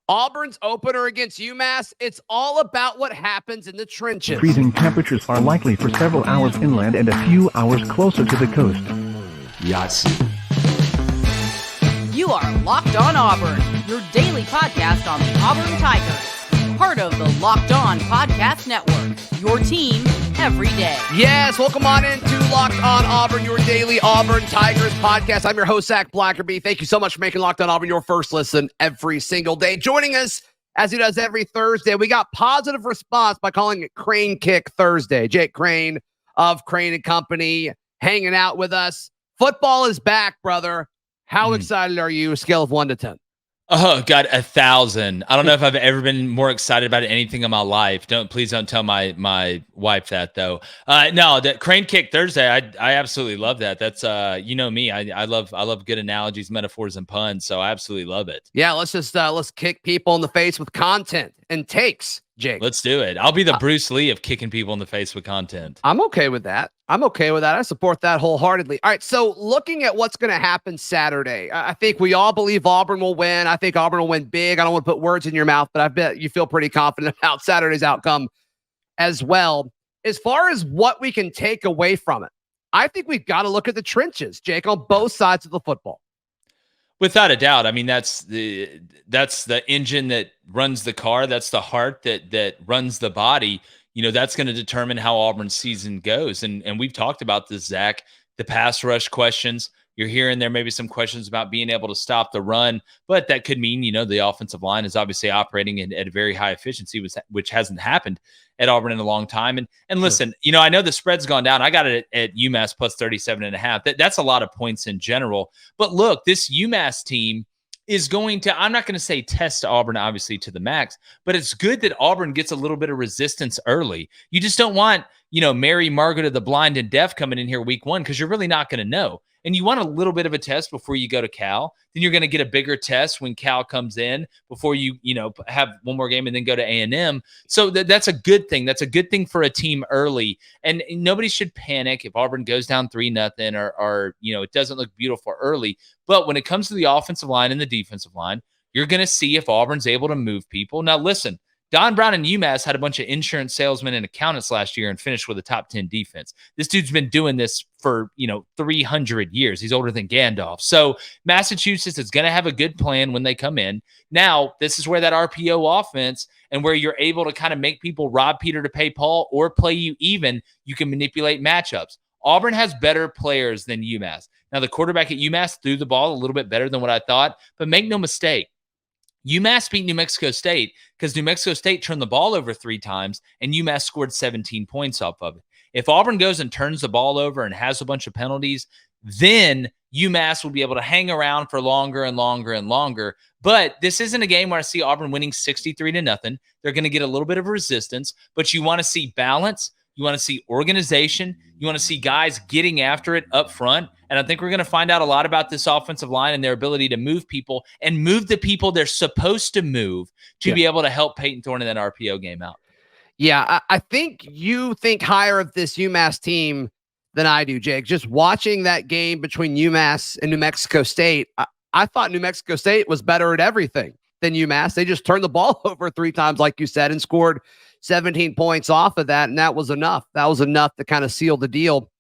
Auburn's opener against UMass, it's all about what happens in the trenches. Freezing temperatures are likely for several hours inland and a few hours closer to the coast. Yes. You are Locked On Auburn, your daily podcast on the Auburn Tigers. Part of the Locked On Podcast Network, your team every day. Yes, welcome on into Locked On Auburn, your daily Auburn Tigers podcast. I'm your host, Zac Blackerby. Thank you so much for making Locked On Auburn your first listen every single day. Joining us, as he does every Thursday, we got positive response by calling it Crain Kick Thursday. Jake Crain of Crain and Company hanging out with us. Football is back, brother. How excited are you? Scale of 1 to 10. Oh, God, 1,000. I don't know if I've ever been more excited about anything in my life. Please don't tell my wife that, though. No, that Crane Kick Thursday, I absolutely love that. That's you know me. I love good analogies, metaphors, and puns. So I absolutely love it. Yeah, let's kick people in the face with content and takes, Jake. Let's do it. I'll be the Bruce Lee of kicking people in the face with content. I'm okay with that. I support that wholeheartedly. All right, so looking at what's going to happen Saturday, I think we all believe Auburn will win. I think Auburn will win big. I don't want to put words in your mouth, but I bet you feel pretty confident about Saturday's outcome as well. As far as what we can take away from it, I think we've got to look at the trenches, Jake, on both sides of the football. Without a doubt. I mean, that's the engine that runs the car. That's the heart that runs the body. You know, that's going to determine how Auburn's season goes. And we've talked about this, Zach, the pass rush questions. You're hearing there maybe some questions about being able to stop the run, but that could mean, you know, the offensive line is obviously operating at a very high efficiency, which hasn't happened at Auburn in a long time. And listen, you know, I know the spread's gone down. I got it at UMass plus 37.5. That's a lot of points in general. But look, this UMass team is going to, I'm not going to say test Auburn, obviously, to the max, but it's good that Auburn gets a little bit of resistance early. You just don't want, you know, Mary Margaret of the blind and deaf coming in here week one, because you're really not going to know. And you want a little bit of a test before you go to Cal. Then you're going to get a bigger test when Cal comes in before you know, have one more game and then go to A&M. So that's a good thing. That's a good thing for a team early. And nobody should panic if Auburn goes down 3-0 or, you know, it doesn't look beautiful early. But when it comes to the offensive line and the defensive line, you're going to see if Auburn's able to move people. Now, listen, Don Brown and UMass had a bunch of insurance salesmen and accountants last year and finished with a top 10 defense. This dude's been doing this for, 300 years. He's older than Gandalf. So Massachusetts is going to have a good plan when they come in. Now, this is where that RPO offense and where you're able to kind of make people rob Peter to pay Paul or play you even, you can manipulate matchups. Auburn has better players than UMass. Now, the quarterback at UMass threw the ball a little bit better than what I thought, but make no mistake, UMass beat New Mexico State because New Mexico State turned the ball over 3 times and UMass scored 17 points off of it. If Auburn goes and turns the ball over and has a bunch of penalties, then UMass will be able to hang around for longer and longer and longer. But this isn't a game where I see Auburn winning 63-0. They're going to get a little bit of resistance, but you want to see balance. You want to see organization. You want to see guys getting after it up front. And I think we're going to find out a lot about this offensive line and their ability to move people and move the people they're supposed to move to be able to help Peyton Thorne in that RPO game out. Yeah, I think you think higher of this UMass team than I do, Jake. Just watching that game between UMass and New Mexico State, I thought New Mexico State was better at everything than UMass. They just turned the ball over 3 times, like you said, and scored 17 points off of that, and that was enough. That was enough to kind of seal the deal.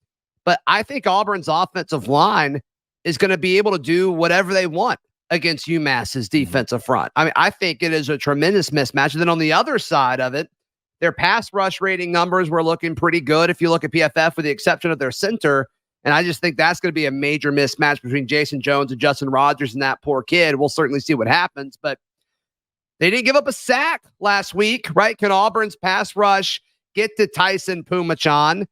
But I think Auburn's offensive line is going to be able to do whatever they want against UMass's defensive front. I mean, I think it is a tremendous mismatch. And then on the other side of it, their pass rush rating numbers were looking pretty good if you look at PFF, with the exception of their center. And I just think that's going to be a major mismatch between Jason Jones and Justin Rogers and that poor kid. We'll certainly see what happens, but they didn't give up a sack last week, right? Can Auburn's pass rush get to Tyson Pumachan,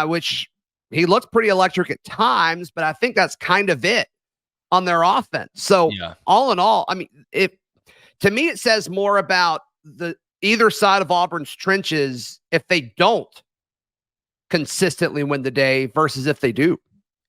which he looked pretty electric at times, but I think that's kind of it on their offense. So all in all, I mean, to me, it says more about the either side of Auburn's trenches if they don't consistently win the day versus if they do.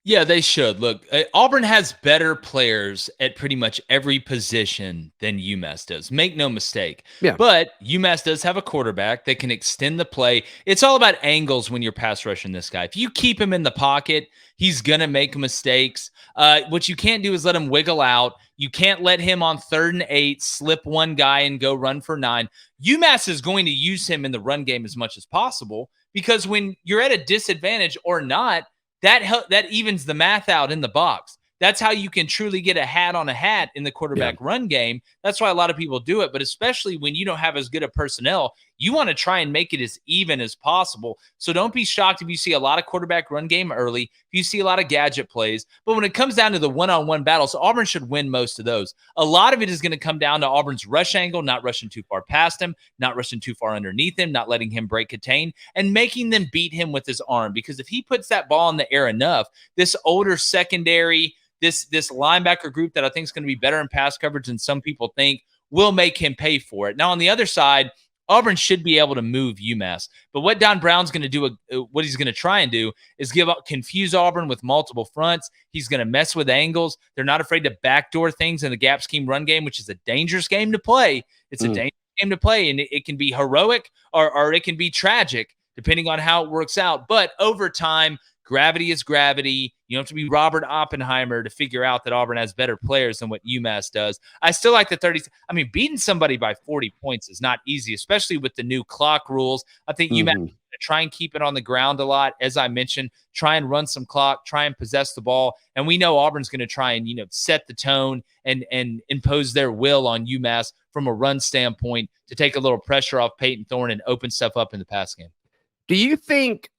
Yeah, they should. Look, Auburn has better players at pretty much every position than UMass does. Make no mistake. Yeah. But UMass does have a quarterback that can extend the play. It's all about angles when you're pass rushing this guy. If you keep him in the pocket, he's going to make mistakes. What you can't do is let him wiggle out. You can't let him on 3rd and 8 slip one guy and go run for 9. UMass is going to use him in the run game as much as possible because when you're at a disadvantage or not, that evens the math out in the box. That's how you can truly get a hat on a hat in the quarterback run game. That's why a lot of people do it. But especially when you don't have as good a personnel, you want to try and make it as even as possible. So don't be shocked if you see a lot of quarterback run game early, if you see a lot of gadget plays. But when it comes down to the one-on-one battles, Auburn should win most of those. A lot of it is going to come down to Auburn's rush angle, not rushing too far past him, not rushing too far underneath him, not letting him break contain, and making them beat him with his arm. Because if he puts that ball in the air enough, this older secondary, this linebacker group that I think is going to be better in pass coverage than some people think will make him pay for it. Now, on the other side, Auburn should be able to move UMass. But what Don Brown's going to do, what he's going to try and do is confuse Auburn with multiple fronts. He's going to mess with angles. They're not afraid to backdoor things in the gap scheme run game, which is a dangerous game to play. It's a dangerous game to play, and it can be heroic or it can be tragic, depending on how it works out. But over time, gravity is gravity. You don't have to be Robert Oppenheimer to figure out that Auburn has better players than what UMass does. I still like the 30s. I mean, beating somebody by 40 points is not easy, especially with the new clock rules. I think UMass is going to try and keep it on the ground a lot. As I mentioned, try and run some clock, try and possess the ball. And we know Auburn's going to try and, set the tone and impose their will on UMass from a run standpoint to take a little pressure off Peyton Thorne and open stuff up in the pass game. Do you think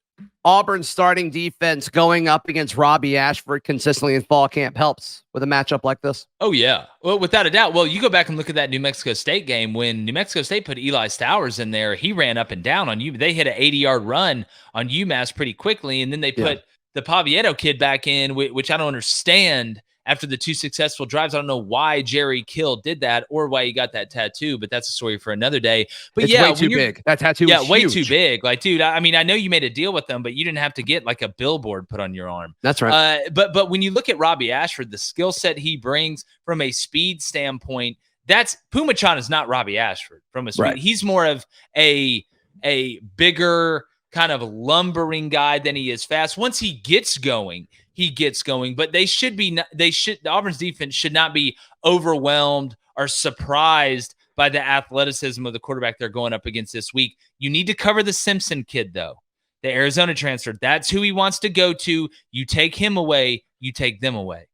Auburn's starting defense going up against Robbie Ashford consistently in fall camp helps with a matchup like this? Oh, yeah. Well, without a doubt. Well, you go back and look at that New Mexico State game. When New Mexico State put Eli Stowers in there, he ran up and down on you. They hit an 80-yard run on UMass pretty quickly, and then they put the Pavieto kid back in, which I don't understand. After the 2 successful drives, I don't know why Jerry Kill did that or why he got that tattoo, but that's a story for another day. But it's way too big. That tattoo is way huge. too big. Like, dude, I mean, I know you made a deal with them, but you didn't have to get like a billboard put on your arm. That's right. But when you look at Robbie Ashford, the skill set he brings from a speed standpoint, that's Pumachan is not Robbie Ashford from a speed. Right. He's more of a bigger kind of lumbering guy than he is fast. Once he gets going, but Auburn's defense should not be overwhelmed or surprised by the athleticism of the quarterback they're going up against this week. You need to cover the Simpson kid, though, the Arizona transfer. That's who he wants to go to. You take him away, you take them away.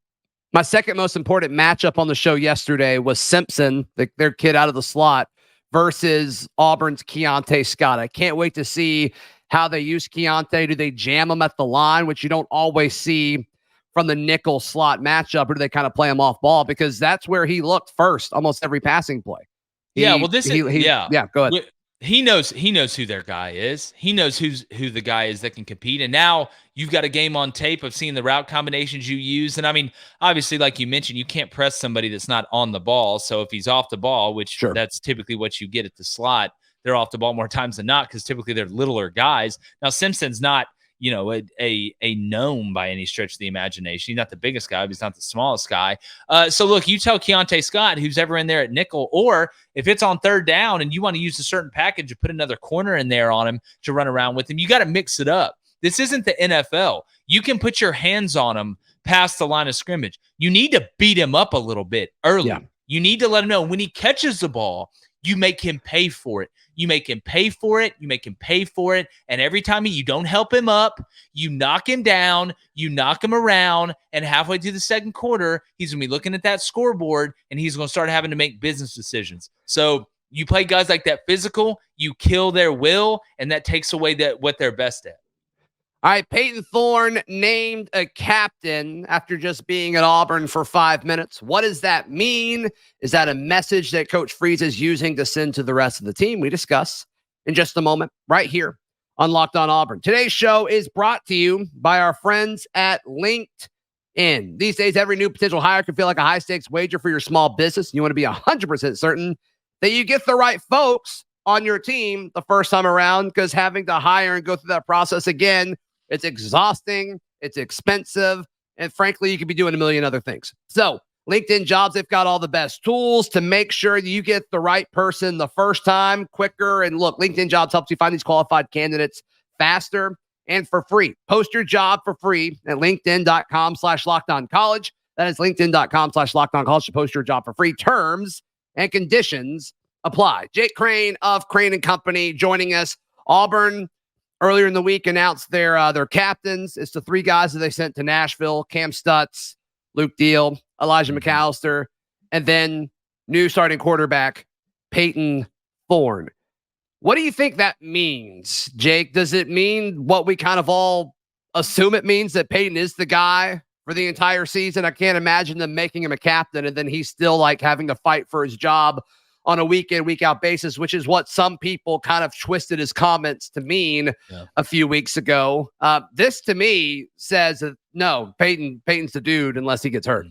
My second most important matchup on the show yesterday was Simpson, their kid out of the slot, versus Auburn's Keontae Scott. I can't wait to see how they use Keontae. Do they jam him at the line, which you don't always see from the nickel slot matchup, or do they kind of play him off ball? Because that's where he looked first, almost every passing play. Go ahead. He knows who their guy is. He knows who the guy is that can compete. And now you've got a game on tape of seeing the route combinations you use. And I mean, obviously, like you mentioned, you can't press somebody that's not on the ball. So if he's off the ball, which that's typically what you get at the slot, they're off the ball more times than not because typically they're littler guys. Now, Simpson's not, a gnome by any stretch of the imagination. He's not the biggest guy, but he's not the smallest guy. So, look, you tell Keontae Scott, who's ever in there at nickel, or if it's on 3rd down and you want to use a certain package to put another corner in there on him to run around with him, you got to mix it up. This isn't the NFL. You can put your hands on him past the line of scrimmage. You need to beat him up a little bit early. Yeah. You need to let him know when he catches the ball, you make him pay for it. You make him pay for it. You make him pay for it. And every time you don't help him up, you knock him down, you knock him around, and halfway through the second quarter, he's going to be looking at that scoreboard, and he's going to start having to make business decisions. So you play guys like that physical, you kill their will, and that takes away what they're best at. All right, Peyton Thorne named a captain after just being at Auburn for 5 minutes. What does that mean? Is that a message that Coach Freeze is using to send to the rest of the team? We discuss in just a moment right here on Locked On Auburn. Today's show is brought to you by our friends at LinkedIn. These days, every new potential hire can feel like a high-stakes wager for your small business. You want to be 100% certain that you get the right folks on your team the first time around, because having to hire and go through that process again, it's exhausting, it's expensive, And frankly, you could be doing a million other things. So LinkedIn Jobs, they've got all the best tools to make sure that you get the right person the first time, quicker. And look, LinkedIn Jobs helps you find these qualified candidates faster and for free. Post your job for free at linkedin.com/lockedoncollege. That is linkedin.com/lockedoncollege to post your job for free. Terms and conditions apply. Jake Crain of Crain and Company joining us. Auburn earlier in the week announced their captains. It's the three guys that they sent to Nashville: Cam Stutz, Luke Deal, Elijah McAllister, and then new starting quarterback Peyton Thorne. What do you think that means, Jake? Does it mean what we kind of all assume it means, that Peyton is the guy for the entire season? I can't imagine them making him a captain and then he's still like having to fight for his job on a week in, week out basis, which is what some people kind of twisted his comments to mean a few weeks ago. This to me says that no, Peyton's the dude unless he gets hurt.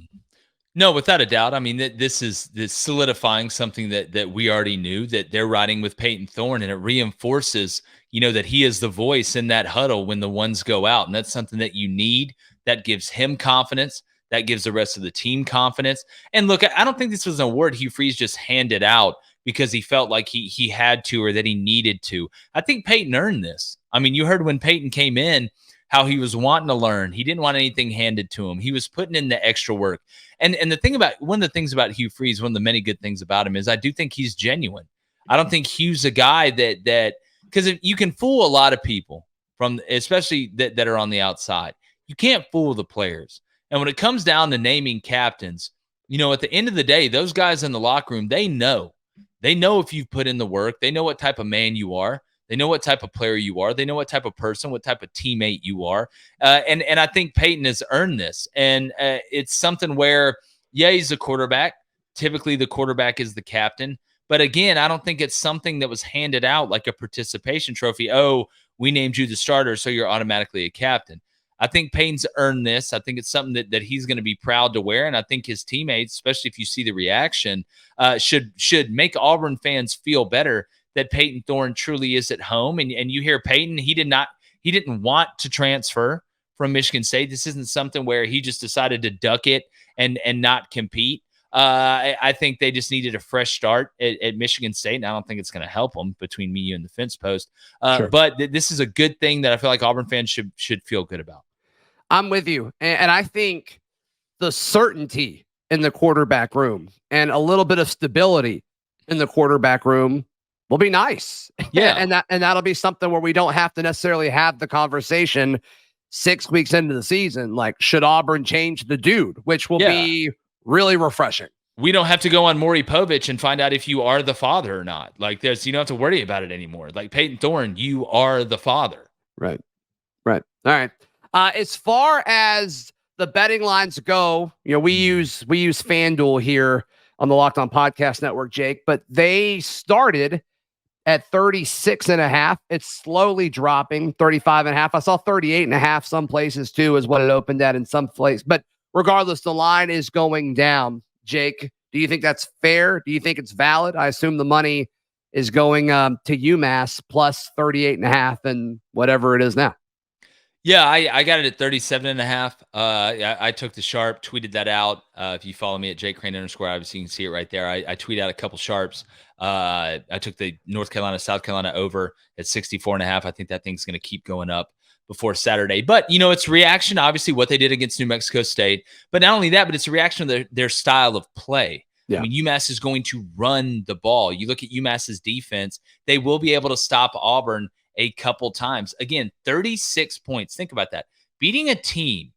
No, without a doubt. I mean, this is solidifying something that we already knew, that they're riding with Peyton Thorne, and it reinforces, that he is the voice in that huddle when the ones go out. And that's something that you need. That gives him confidence. That gives the rest of the team confidence. And look, I don't think this was an award Hugh Freeze just handed out because he felt like he had to or that he needed to. I think Peyton earned this. I mean, you heard when Peyton came in how he was wanting to learn. He didn't want anything handed to him. He was putting in the extra work. And one of the things about Hugh Freeze, one of the many good things about him is I do think he's genuine. I don't think Hugh's a guy that because you can fool a lot of people especially that are on the outside. You can't fool the players. And when it comes down to naming captains, at the end of the day, those guys in the locker room, they know if you've put in the work. They know what type of man you are. They know what type of player you are. They know what type of person, what type of teammate you are. And I think Peyton has earned this. And it's something where, he's a quarterback. Typically, the quarterback is the captain. But again, I don't think it's something that was handed out like a participation trophy. Oh, we named you the starter, so you're automatically a captain. I think Peyton's earned this. I think it's something that he's going to be proud to wear. And I think his teammates, especially if you see the reaction, should make Auburn fans feel better that Peyton Thorne truly is at home. And you hear Peyton, he didn't want to transfer from Michigan State. This isn't something where he just decided to duck it and not compete. I think they just needed a fresh start at Michigan State, and I don't think it's going to help them between me, you, and the fence post. Sure. But this is a good thing that I feel like Auburn fans should feel good about. I'm with you. And I think the certainty in the quarterback room and a little bit of stability in the quarterback room will be nice. Yeah. and that'll be something where we don't have to necessarily have the conversation 6 weeks into the season. Like, should Auburn change the dude, which will be really refreshing. We don't have to go on Maury Povich and find out if you are the father or not. Like, you don't have to worry about it anymore. Like Peyton Thorne, you are the father. Right. All right. As far as the betting lines go, we use FanDuel here on the Locked On Podcast Network, Jake, but they started at 36.5. It's slowly dropping, 35.5. I saw 38.5 some places too, is what it opened at in some place. But regardless, the line is going down. Jake, do you think that's fair? Do you think it's valid? I assume the money is going to UMass plus 38.5 and whatever it is now. Yeah, I got it at 37.5. I took the sharp, tweeted that out. If you follow me at Jake Crain _ obviously you can see it right there. I tweet out a couple sharps. I took the North Carolina, South Carolina over at 64.5. I think that thing's going to keep going up before Saturday. But, it's reaction, obviously, what they did against New Mexico State. But not only that, but it's a reaction to their style of play. Yeah. I mean, UMass is going to run the ball. You look at UMass's defense, they will be able to stop Auburn a couple times. Again, 36 points. Think about that. Beating a team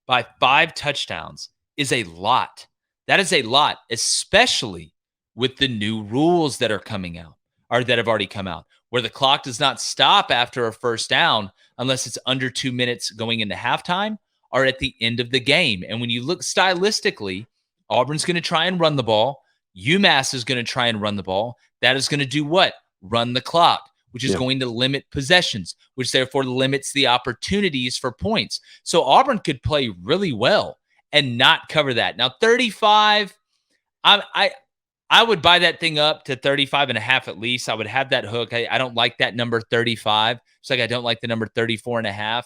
by 5 touchdowns is a lot. That is a lot, especially with the new rules that are coming out or that have already come out, where the clock does not stop after a first down unless it's under 2 minutes going into halftime or at the end of the game. And when you look stylistically, Auburn's going to try and run the ball. UMass is going to try and run the ball. That is going to do what? Run the clock, which is going to limit possessions, which therefore limits the opportunities for points. So Auburn could play really well and not cover that. Now, 35, I would buy that thing up to 35.5 at least. I would have that hook. I don't like that number 35. It's like I don't like the number 34.5.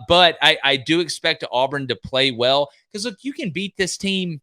But I do expect Auburn to play well because, look, you can beat this team.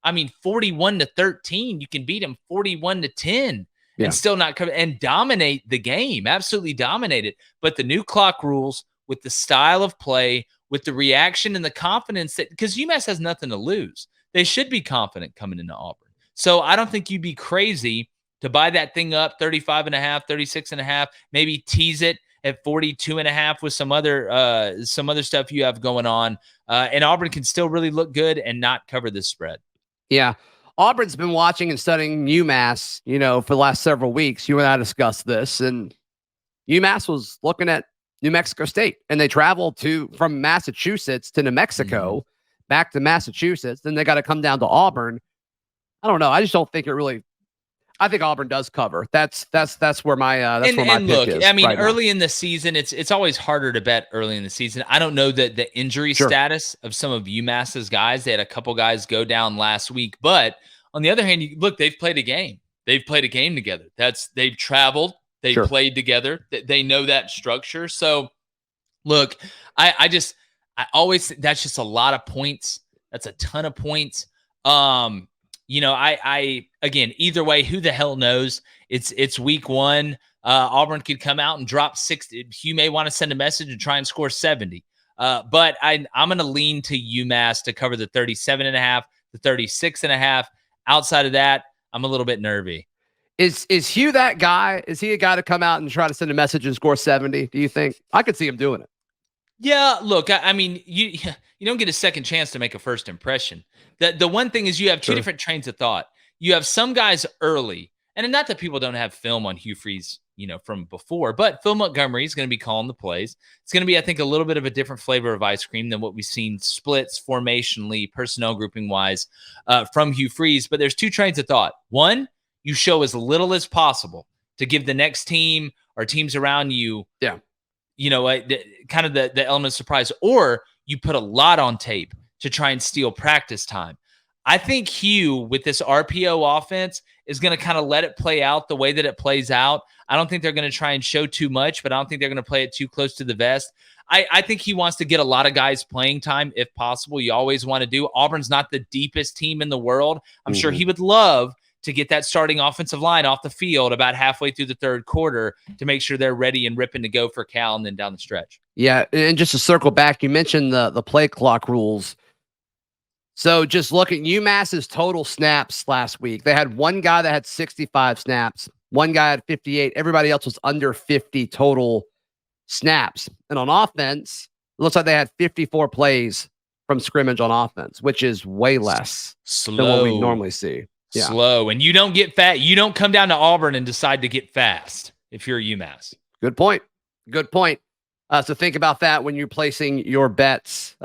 I mean, 41-13. You can beat them 41-10 and still not cover and dominate the game. Absolutely dominate it. But the new clock rules with the style of play, with the reaction and the confidence that because UMass has nothing to lose. They should be confident coming into Auburn. So I don't think you'd be crazy to buy that thing up 35.5, 36.5, maybe tease it at 42.5 with some other stuff you have going on. And Auburn can still really look good and not cover this spread. Yeah. Auburn's been watching and studying UMass, for the last several weeks. You and I discussed this, and UMass was looking at New Mexico State, and they traveled from Massachusetts to New Mexico, back to Massachusetts. Then they got to come down to Auburn. I don't know. I just don't think it really. I think Auburn does cover. That's where my pick is. I mean, right early now. in the season, it's always harder to bet early in the season. I don't know the injury status of some of UMass's guys. They had a couple guys go down last week, but on the other hand, they've played a game. They've played a game together. They've traveled. They played together. They know that structure. So, look, I always that's just a lot of points. That's a ton of points. Again, either way, who the hell knows? It's week one. Auburn could come out and drop 60. Hugh may want to send a message and try and score 70. But I'm going to lean to UMass to cover the 37.5, the 36.5. Outside of that, I'm a little bit nervy. Is Hugh that guy? Is he a guy to come out and try to send a message and score 70? Do you think? I could see him doing it. Yeah, look, I mean, you don't get a second chance to make a first impression. The one thing is you have two different trains of thought. You have some guys early, and not that people don't have film on Hugh Freeze, from before, but Phil Montgomery is going to be calling the plays. It's going to be, I think, a little bit of a different flavor of ice cream than what we've seen splits, formationally, personnel grouping wise from Hugh Freeze. But there's two trains of thought. One, you show as little as possible to give the next team or teams around you, kind of the element of surprise, or you put a lot on tape to try and steal practice time. I think Hugh, with this RPO offense, is going to kind of let it play out the way that it plays out. I don't think they're going to try and show too much, but I don't think they're going to play it too close to the vest. I think he wants to get a lot of guys playing time if possible. You always want to do. Auburn's not the deepest team in the world. I'm sure he would love to get that starting offensive line off the field about halfway through the third quarter to make sure they're ready and ripping to go for Cal and then down the stretch. Yeah, and just to circle back, you mentioned the play clock rules. So just look at UMass's total snaps last week. They had one guy that had 65 snaps. One guy had 58. Everybody else was under 50 total snaps. And on offense, it looks like they had 54 plays from scrimmage on offense, which is way less than what we normally see. Yeah. Slow. And you don't get fat. You don't come down to Auburn and decide to get fast if you're UMass. Good point. So think about that when you're placing your bets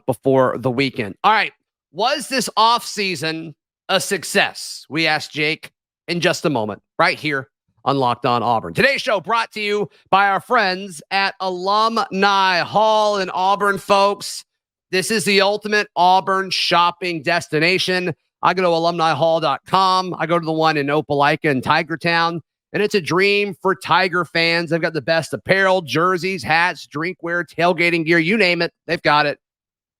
before the weekend. All right. Was this offseason a success? We asked Jake in just a moment, right here on Locked On Auburn. Today's show brought to you by our friends at Alumni Hall in Auburn, folks. This is the ultimate Auburn shopping destination. I go to alumnihall.com. I go to the one in Opelika and Tigertown, and it's a dream for Tiger fans. They've got the best apparel, jerseys, hats, drinkware, tailgating gear, you name it, they've got it.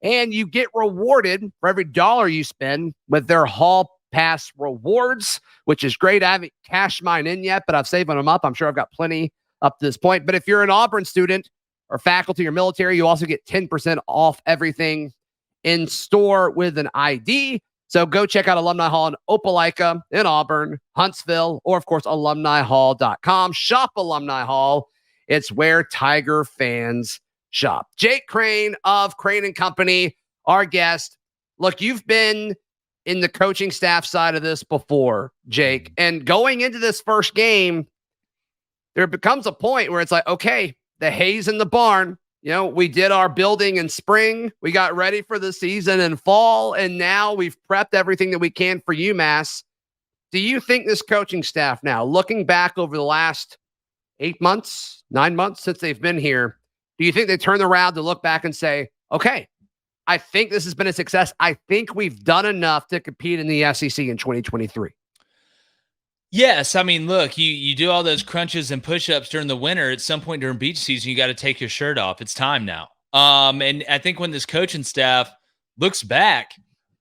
And you get rewarded for every dollar you spend with their Hall Pass rewards, which is great. I haven't cashed mine in yet, but I've saved them up. I'm sure I've got plenty up to this point. But if you're an Auburn student or faculty or military, you also get 10% off everything in store with an ID. So go check out Alumni Hall in Opelika, in Auburn, Huntsville, or of course, alumnihall.com. Shop Alumni Hall. It's where Tiger fans shop. Jake Crain of Crain and Company, our guest. Look, you've been in the coaching staff side of this before, Jake, and going into this first game, there becomes a point where it's like, okay, the hay's in the barn. We did our building in spring. We got ready for the season in fall, and now we've prepped everything that we can for UMass. Do you think this coaching staff now, looking back over the last 9 months since they've been here, do you think they turn around to look back and say, okay, I think this has been a success. I think we've done enough to compete in the SEC in 2023. Yes, I mean, look, you do all those crunches and push-ups during the winter. At some point during beach season, you got to take your shirt off. It's time now. And I think when this coaching staff looks back,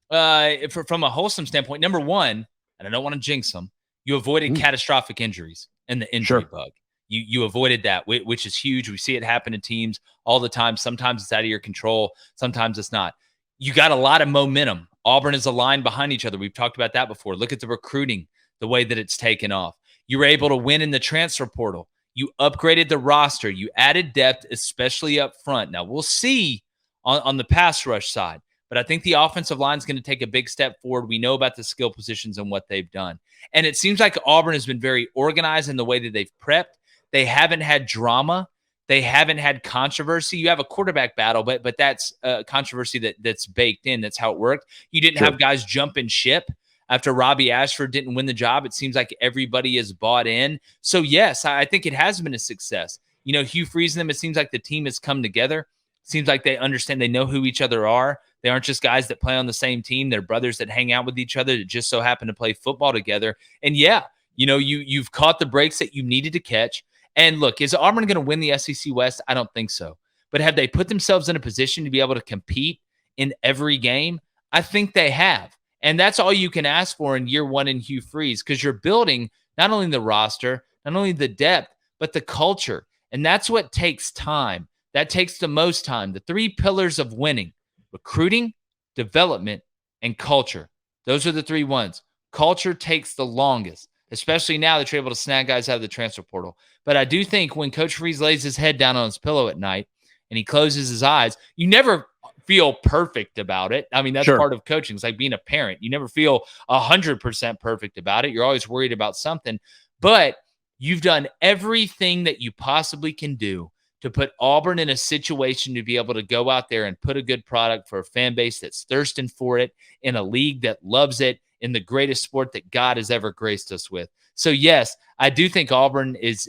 from a wholesome standpoint, number one, and I don't want to jinx them, you avoided catastrophic injuries and the injury bug. You avoided that, which is huge. We see it happen to teams all the time. Sometimes it's out of your control. Sometimes it's not. You got a lot of momentum. Auburn is aligned behind each other. We've talked about that before. Look at the recruiting, the way that it's taken off. You were able to win in the transfer portal. You upgraded the roster. You added depth, especially up front. Now, we'll see on the pass rush side, but I think the offensive line is going to take a big step forward. We know about the skill positions and what they've done. And it seems like Auburn has been very organized in the way that they've prepped. They haven't had drama. They haven't had controversy. You have a quarterback battle, but that's a controversy that's baked in. That's how it worked. You didn't have guys jumping ship after Robbie Ashford didn't win the job. It seems like everybody is bought in. So, yes, I think it has been a success. Hugh Freeze and them, it seems like the team has come together. It seems like they understand, they know who each other are. They aren't just guys that play on the same team. They're brothers that hang out with each other that just so happen to play football together. And, yeah, you've caught the breaks that you needed to catch. And look, is Auburn going to win the SEC West? I don't think so. But have they put themselves in a position to be able to compete in every game? I think they have. And that's all you can ask for in year one in Hugh Freeze, because you're building not only the roster, not only the depth, but the culture. And that's what takes time. That takes the most time. The three pillars of winning: recruiting, development, and culture. Those are the three ones. Culture takes the longest, especially now that you're able to snag guys out of the transfer portal. But I do think when Coach Freeze lays his head down on his pillow at night and he closes his eyes, you never feel perfect about it. I mean, that's part of coaching. It's like being a parent. You never feel 100% perfect about it. You're always worried about something. But you've done everything that you possibly can do to put Auburn in a situation to be able to go out there and put a good product for a fan base that's thirsting for it, in a league that loves it, in the greatest sport that God has ever graced us with. So, yes, I do think Auburn is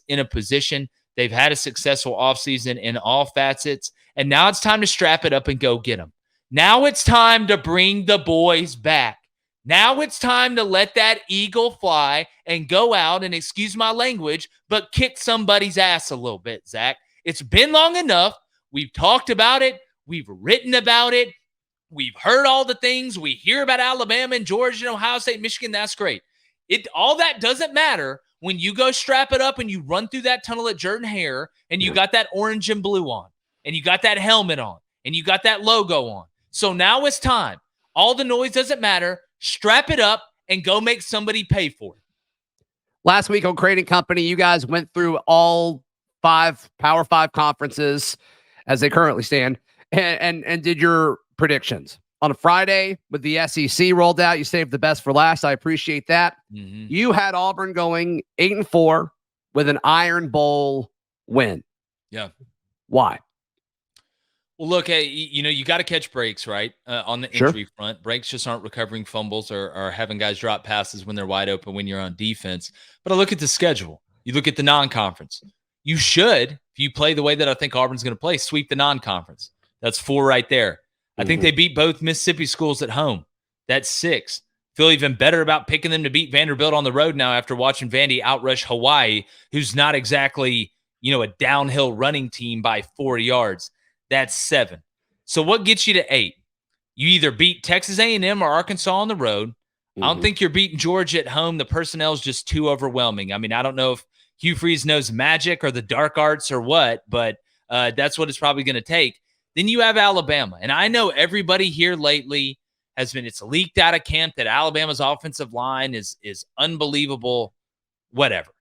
in a position. They've had a successful offseason in all facets, and now it's time to strap it up and go get them. Now it's time to bring the boys back. Now it's time to let that eagle fly and go out and, excuse my language, but kick somebody's ass a little bit, Zac. It's been long enough. We've talked about it. We've written about it. We've heard all the things. We hear about Alabama and Georgia and Ohio State, Michigan. That's great. All that doesn't matter when you go strap it up and you run through that tunnel at Jordan-Hare and you got that orange and blue on and you got that helmet on and you got that logo on. So now it's time. All the noise doesn't matter. Strap it up and go make somebody pay for it. Last week on Crain and Company, you guys went through all 5 Power 5 conferences as they currently stand and did your predictions. On a Friday with the SEC rolled out, you saved the best for last. I appreciate that. You had Auburn going 8-4 with an Iron Bowl win. Yeah. Why? Well, look, hey, you got to catch breaks, right? On the injury front. Breaks just aren't recovering fumbles or having guys drop passes when they're wide open when you're on defense. But I look at the schedule. You look at the non-conference. You should, if you play the way that I think Auburn's going to play, sweep the non-conference. That's 4 right there. I think they beat both Mississippi schools at home. That's 6. Feel even better about picking them to beat Vanderbilt on the road now after watching Vandy outrush Hawaii, who's not exactly, a downhill running team by 4 yards. That's 7. So what gets you to 8? You either beat Texas A&M or Arkansas on the road. I don't think you're beating Georgia at home. The personnel is just too overwhelming. I mean, I don't know if Hugh Freeze knows magic or the dark arts or what, but that's what it's probably going to take. Then you have Alabama. And I know everybody here lately it's leaked out of camp that Alabama's offensive line is unbelievable, whatever.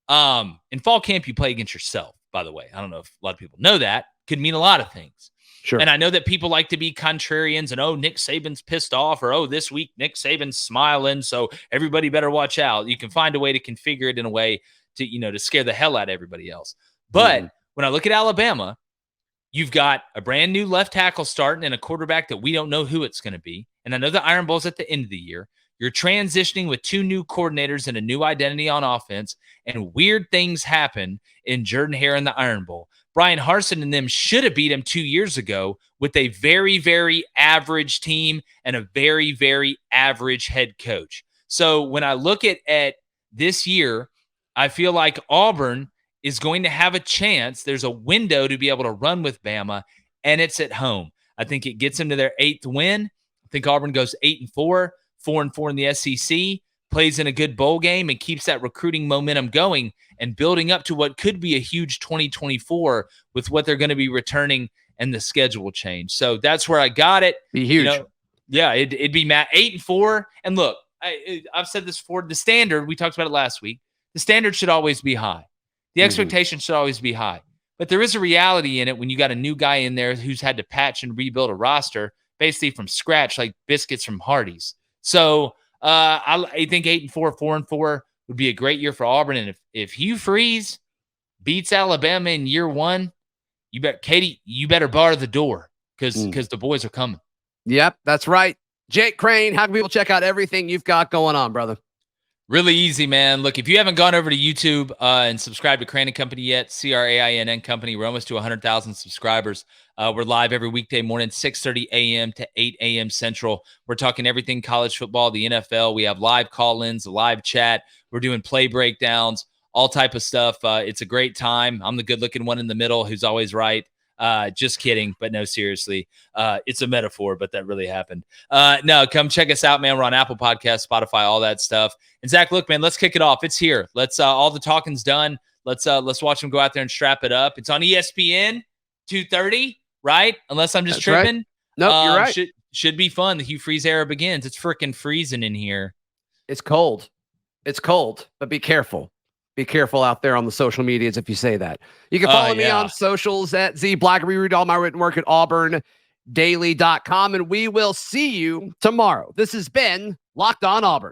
In fall camp, you play against yourself, by the way. I don't know if a lot of people know that. Could mean a lot of things. Sure. And I know that people like to be contrarians and, Nick Saban's pissed off, or, this week Nick Saban's smiling, so everybody better watch out. You can find a way to configure it in a way to, to scare the hell out of everybody else. But when I look at Alabama, you've got a brand new left tackle starting and a quarterback that we don't know who it's going to be. And I know the Iron Bowl's at the end of the year. You're transitioning with 2 new coordinators and a new identity on offense, and weird things happen in Jordan-Hare and the Iron Bowl. Brian Harsin and them should have beat him 2 years ago with a very, very average team and a very, very average head coach. So when I look at this year, I feel like Auburn is going to have a chance. There's a window to be able to run with Bama, and it's at home. I think it gets them to their 8th win. I think Auburn goes 8-4, 4-4 in the SEC, plays in a good bowl game, and keeps that recruiting momentum going and building up to what could be a huge 2024 with what they're going to be returning and the schedule change. So that's where I got it. Be huge. It'd be 8-4. And look, I've said this before. The standard, we talked about it last week, the standard should always be high. The expectation should always be high. But there is a reality in it when you got a new guy in there who's had to patch and rebuild a roster basically from scratch, like biscuits from Hardee's. So I think 8-4, 4-4 would be a great year for Auburn. And if Hugh Freeze beats Alabama in year one, Katie, you better bar the door because the boys are coming. Yep, that's right. Jake Crain, how can people check out everything you've got going on, brother? Really easy, man. Look, if you haven't gone over to YouTube and subscribed to Crain and Company yet, Crain Company, we're almost to 100,000 subscribers. We're live every weekday morning, 6:30 a.m. to 8 a.m. Central. We're talking everything college football, the NFL. We have live call-ins, live chat. We're doing play breakdowns, all type of stuff. It's a great time. I'm the good-looking one in the middle who's always right. Just kidding, but no, seriously. It's a metaphor, but that really happened. No, come check us out, man. We're on Apple Podcasts, Spotify, all that stuff. And Zac, look, man, let's kick it off. It's here. Let's all the talking's done. Let's watch them go out there and strap it up. It's on ESPN, 2:30, right? Unless I'm just tripping. Right. Nope, you're right. Should be fun. The Hugh Freeze era begins. It's freaking freezing in here. It's cold. It's cold, but be careful. Be careful out there on the social medias if you say that. You can follow me on socials at Z Blackerby. Read all my written work at auburndaily.com, and we will see you tomorrow. This has been Locked On Auburn.